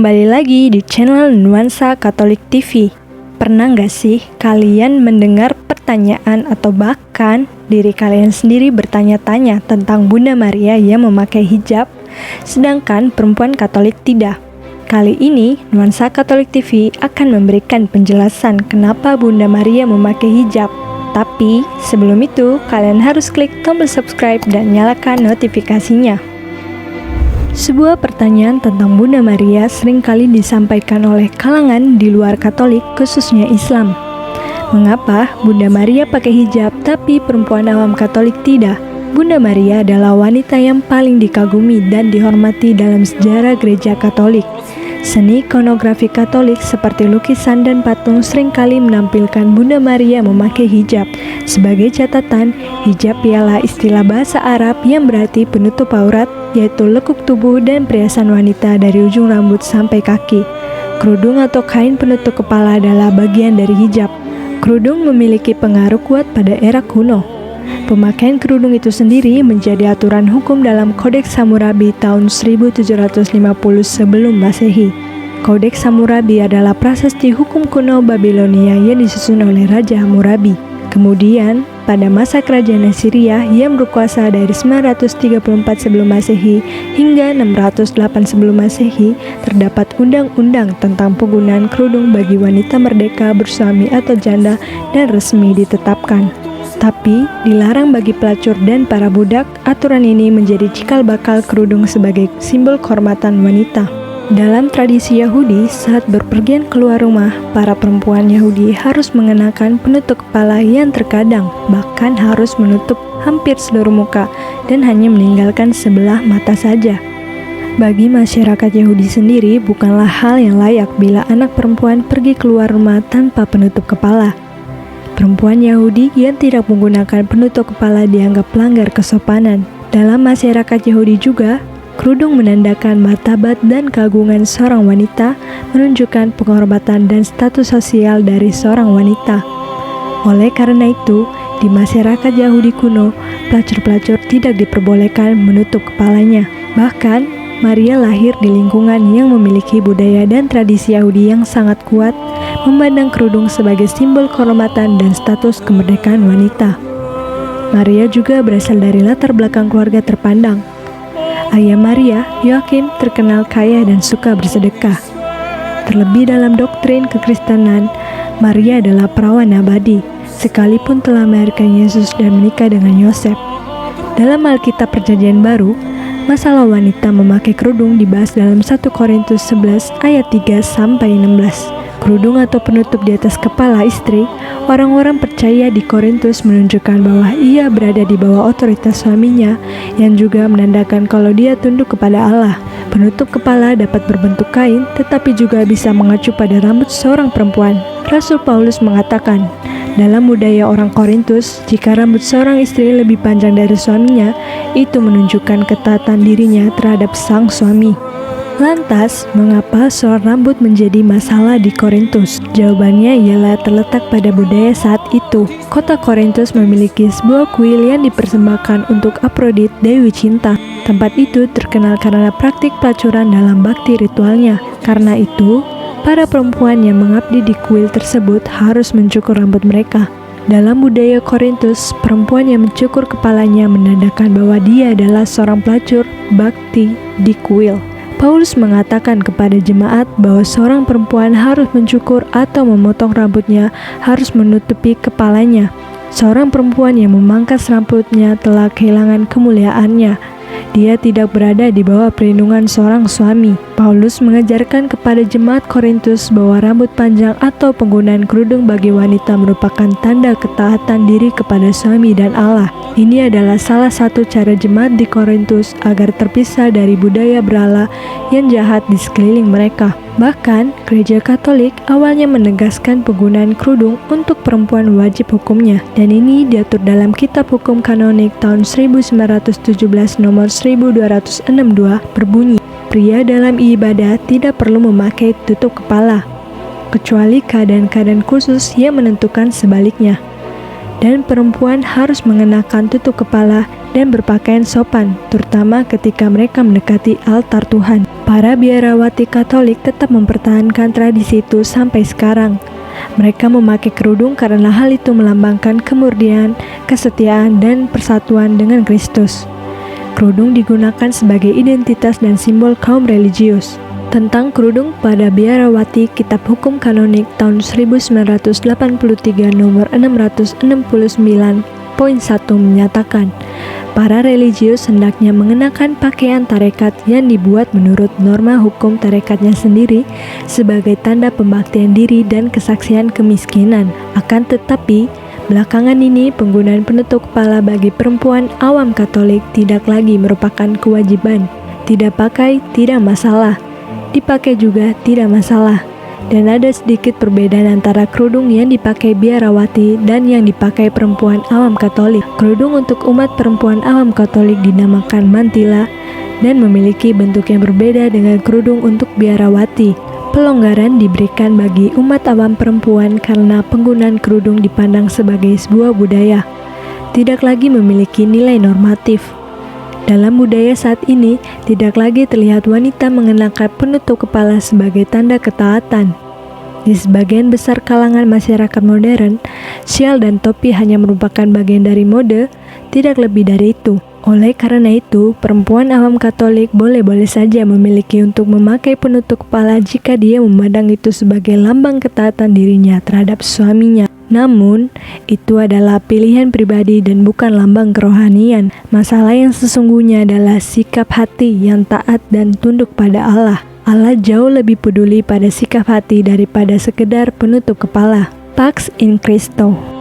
kembali lagi di channel Nuansa Katolik TV. Pernah nggak sih kalian mendengar pertanyaan atau bahkan diri kalian sendiri bertanya-tanya tentang Bunda Maria yang memakai hijab, sedangkan perempuan Katolik tidak? Kali ini Nuansa Katolik TV akan memberikan penjelasan kenapa Bunda Maria memakai hijab. Tapi sebelum itu, kalian harus klik tombol subscribe dan nyalakan notifikasinya. Sebuah pertanyaan tentang Bunda Maria seringkali disampaikan oleh kalangan di luar Katolik, khususnya Islam. Mengapa Bunda Maria pakai hijab tapi perempuan awam Katolik tidak? Bunda Maria adalah wanita yang paling dikagumi dan dihormati dalam sejarah gereja Katolik. Seni ikonografi Katolik seperti lukisan dan patung seringkali menampilkan Bunda Maria memakai hijab. Sebagai catatan, hijab ialah istilah bahasa Arab yang berarti penutup aurat, yaitu lekuk tubuh dan perhiasan wanita dari ujung rambut sampai kaki. Kerudung atau kain penutup kepala adalah bagian dari hijab. Kerudung memiliki pengaruh kuat pada era kuno. Pemakaian kerudung itu sendiri menjadi aturan hukum dalam Kodeks Hammurabi tahun 1750 sebelum Masehi. Kodeks Hammurabi adalah prasasti hukum kuno Babilonia yang disusun oleh Raja Hammurabi. Kemudian, pada masa kerajaan Assyria yang berkuasa dari 934 sebelum Masehi hingga 608 sebelum Masehi, terdapat undang-undang tentang penggunaan kerudung bagi wanita merdeka, bersuami atau janda dan resmi ditetapkan. Tapi, dilarang bagi pelacur dan para budak. Aturan ini menjadi cikal bakal kerudung sebagai simbol kehormatan wanita. Dalam tradisi Yahudi, saat berpergian keluar rumah, para perempuan Yahudi harus mengenakan penutup kepala yang terkadang bahkan harus menutup hampir seluruh muka dan hanya meninggalkan sebelah mata saja. Bagi masyarakat Yahudi sendiri, bukanlah hal yang layak bila anak perempuan pergi keluar rumah tanpa penutup kepala. Perempuan Yahudi yang tidak menggunakan penutup kepala dianggap pelanggar kesopanan. Dalam masyarakat Yahudi juga, kerudung menandakan martabat dan keagungan seorang wanita, menunjukkan penghormatan dan status sosial dari seorang wanita. Oleh karena itu, di masyarakat Yahudi kuno, pelacur-pelacur tidak diperbolehkan menutup kepalanya. Bahkan, Maria lahir di lingkungan yang memiliki budaya dan tradisi Yahudi yang sangat kuat, memandang kerudung sebagai simbol kehormatan dan status kemerdekaan wanita. Maria juga berasal dari latar belakang keluarga terpandang. Ayah Maria, Yoakim, terkenal kaya dan suka bersedekah. Terlebih dalam doktrin kekristenan, Maria adalah perawan abadi, sekalipun telah melahirkan Yesus dan menikah dengan Yosef. Dalam Alkitab Perjanjian Baru, masalah wanita memakai kerudung dibahas dalam 1 Korintus 11 ayat 3-16. Kerudung atau penutup di atas kepala istri, orang-orang percaya di Korintus menunjukkan bahwa ia berada di bawah otoritas suaminya, yang juga menandakan kalau dia tunduk kepada Allah. Penutup kepala dapat berbentuk kain, tetapi juga bisa mengacu pada rambut seorang perempuan. Rasul Paulus mengatakan, dalam budaya orang Korintus, jika rambut seorang istri lebih panjang dari suaminya, itu menunjukkan ketaatan dirinya terhadap sang suami. Lantas, mengapa soal rambut menjadi masalah di Korintus? Jawabannya ialah terletak pada budaya saat itu. Kota Korintus memiliki sebuah kuil yang dipersembahkan untuk Afrodit, Dewi Cinta. Tempat itu terkenal karena praktik pelacuran dalam bakti ritualnya. Karena itu, para perempuan yang mengabdi di kuil tersebut harus mencukur rambut mereka. Dalam budaya Korintus, perempuan yang mencukur kepalanya menandakan bahwa dia adalah seorang pelacur bakti di kuil. Paulus mengatakan kepada jemaat bahwa seorang perempuan harus mencukur atau memotong rambutnya, harus menutupi kepalanya. Seorang perempuan yang memangkas rambutnya telah kehilangan kemuliaannya. Dia tidak berada di bawah perlindungan seorang suami. Paulus mengajarkan kepada jemaat Korintus bahwa rambut panjang atau penggunaan kerudung bagi wanita merupakan tanda ketaatan diri kepada suami dan Allah. Ini adalah salah satu cara jemaat di Korintus agar terpisah dari budaya berhala yang jahat di sekeliling mereka. Bahkan, gereja Katolik awalnya menegaskan penggunaan kerudung untuk perempuan wajib hukumnya, dan ini diatur dalam Kitab Hukum Kanonik tahun 1917 nomor 1262 berbunyi, pria dalam ibadah tidak perlu memakai tutup kepala, kecuali keadaan-keadaan khusus yang menentukan sebaliknya. dan perempuan harus mengenakan tutup kepala dan berpakaian sopan, terutama ketika mereka mendekati altar Tuhan. Para biarawati Katolik tetap mempertahankan tradisi itu sampai sekarang. Mereka memakai kerudung karena hal itu melambangkan kemurnian, kesetiaan, dan persatuan dengan Kristus. Kerudung digunakan sebagai identitas dan simbol kaum religius. Tentang kerudung pada biarawati, Kitab Hukum Kanonik tahun 1983 nomor 669.1 menyatakan, para religius hendaknya mengenakan pakaian tarekat yang dibuat menurut norma hukum tarekatnya sendiri sebagai tanda pembaktian diri dan kesaksian kemiskinan. Akan tetapi, belakangan ini penggunaan penutup kepala bagi perempuan awam Katolik tidak lagi merupakan kewajiban. Tidak pakai tidak masalah, dipakai juga tidak masalah. Dan ada sedikit perbedaan antara kerudung yang dipakai biarawati dan yang dipakai perempuan awam Katolik. Kerudung untuk umat perempuan awam Katolik dinamakan mantila dan memiliki bentuk yang berbeda dengan kerudung untuk biarawati. Pelonggaran diberikan bagi umat awam perempuan karena penggunaan kerudung dipandang sebagai sebuah budaya, tidak lagi memiliki nilai normatif. Dalam budaya saat ini, tidak lagi terlihat wanita mengenakan penutup kepala sebagai tanda ketaatan. Di sebagian besar kalangan masyarakat modern, syal dan topi hanya merupakan bagian dari mode, tidak lebih dari itu. Oleh karena itu, perempuan awam Katolik boleh-boleh saja memiliki untuk memakai penutup kepala jika dia memandang itu sebagai lambang ketaatan dirinya terhadap suaminya. Namun, itu adalah pilihan pribadi dan bukan lambang kerohanian. Masalah yang sesungguhnya adalah sikap hati yang taat dan tunduk pada Allah. Allah jauh lebih peduli pada sikap hati daripada sekedar penutup kepala. Pax in Christo.